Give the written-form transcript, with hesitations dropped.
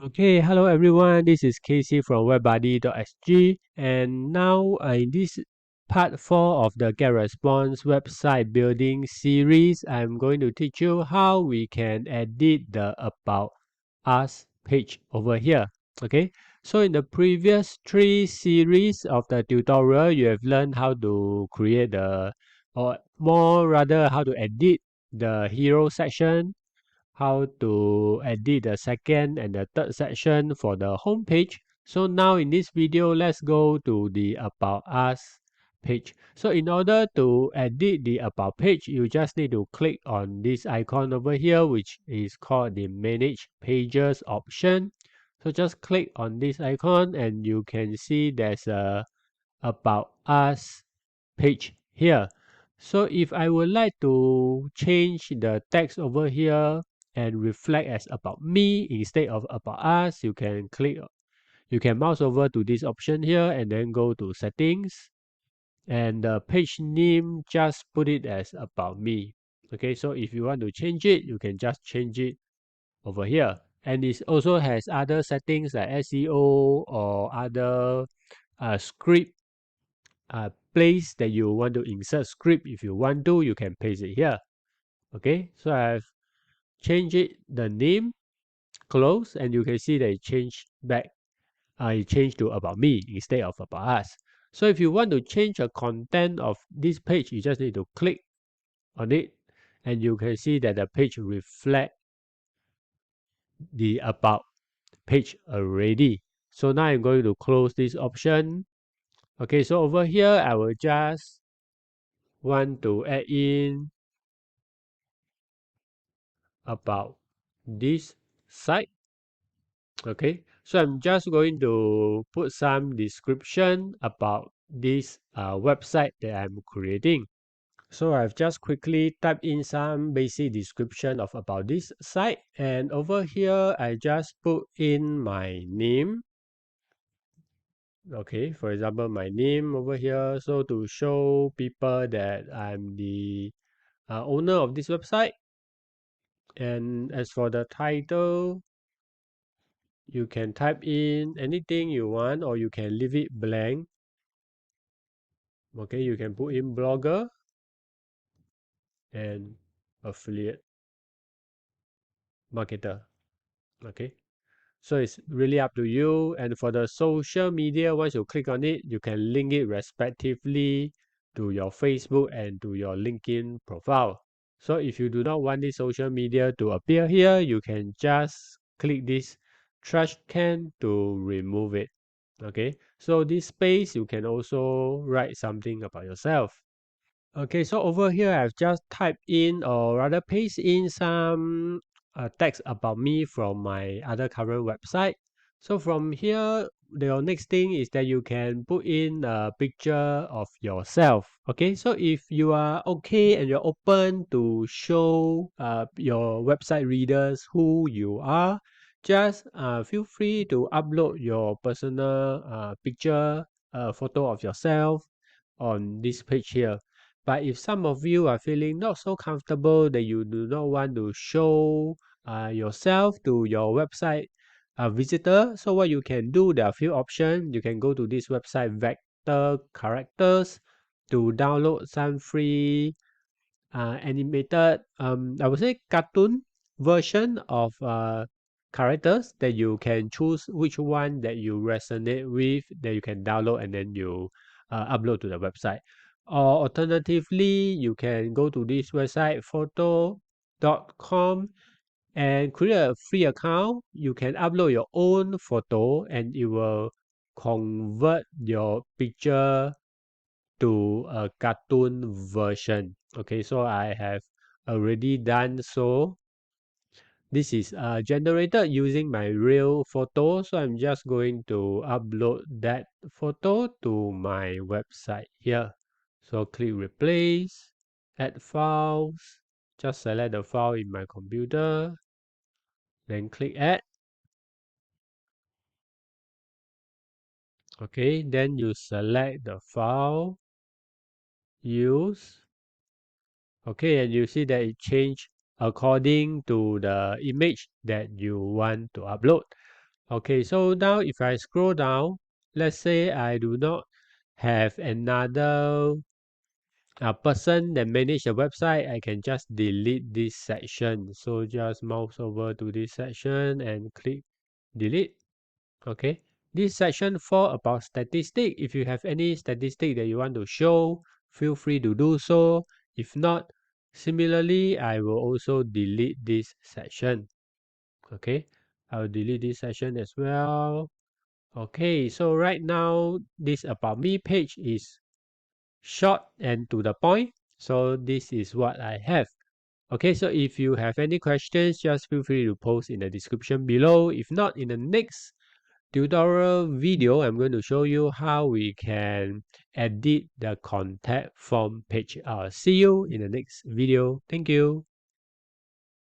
Okay, hello everyone. This is Casey from webbuddy.sg, and now in this part 4 of the GetResponse website building series, I'm going to teach you how we can edit the About Us page over here. Okay, so in the previous 3 series of the tutorial, you have learned how to create or more rather, how to edit the hero section, how to edit the second and the third section for the home page. So now in this video, let's go to the About Us page. So in order to edit the About page, you just need to click on this icon over here, which is called the Manage Pages option. So just click on this icon and you can see there's a About Us page here. So if I would like to change the text over here and reflect as about me instead of about us, you can mouse over to this option here and then go to settings, and the page name, just put it as about me. Okay, so if you want to change it, you can just change it over here. And it also has other settings like SEO or other script place that you want to insert script. If you want to, you can paste it here. Okay, so I've changed it, the name, close, and you can see that it changed back. It changed to about me instead of about us. So if you want to change the content of this page, you just need to click on it, and you can see that the page reflect the about page already. So now I'm going to close this option. Okay, so over here I will just want to add in about this site. Okay, so I'm just going to put some description about this website that I'm creating. So I've just quickly typed in some basic description of about this site, and over here I just put in my name. Okay, for example, my name over here, so to show people that I'm the owner of this website. And as for the title, you can type in anything you want, or you can leave it blank. Okay, you can put in blogger and affiliate marketer. Okay, so it's really up to you. And for the social media, once you click on it, you can link it respectively to your Facebook and to your LinkedIn profile. So if you do not want this social media to appear here, you can just click this trash can to remove it. Okay, so this space, you can also write something about yourself. Okay, so over here, I've just typed in, or rather paste in some text about me from my other current website. So from here, the next thing is that you can put in a picture of yourself. Okay, so if you are okay and you're open to show your website readers who you are, just feel free to upload your personal picture, photo of yourself on this page here. But if some of you are feeling not so comfortable that you do not want to show yourself to your website visitor, so what you can do, there are a few options. You can go to this website Vector Characters to download some free animated, I would say cartoon version of characters that you can choose which one that you resonate with, that you can download and then you upload to the website. Or alternatively, you can go to this website photo.com and create a free account. You can upload your own photo and it will convert your picture to a cartoon version. Okay, so I have already done so. This is generated using my real photo, so I'm just going to upload that photo to my website here. So click replace, add files, just select the file in my computer, then click add. Okay, then you select the file, use. Okay, and you see that it changed according to the image that you want to upload. Okay, so now if I scroll down, let's say I do not have another person that manage the website, I can just delete this section. So just mouse over to this section and click delete. Okay, this section for about statistic. If you have any statistic that you want to show, feel free to do so. If not, similarly, I will also delete this section. Okay, I'll delete this section as well. Okay, so right now this about me page is short and to the point. So this is what I have. Okay, so if you have any questions, just feel free to post in the description below. If not, in the next tutorial video, I'm going to show you how we can edit the contact form page. I'll see you in the next video. Thank you.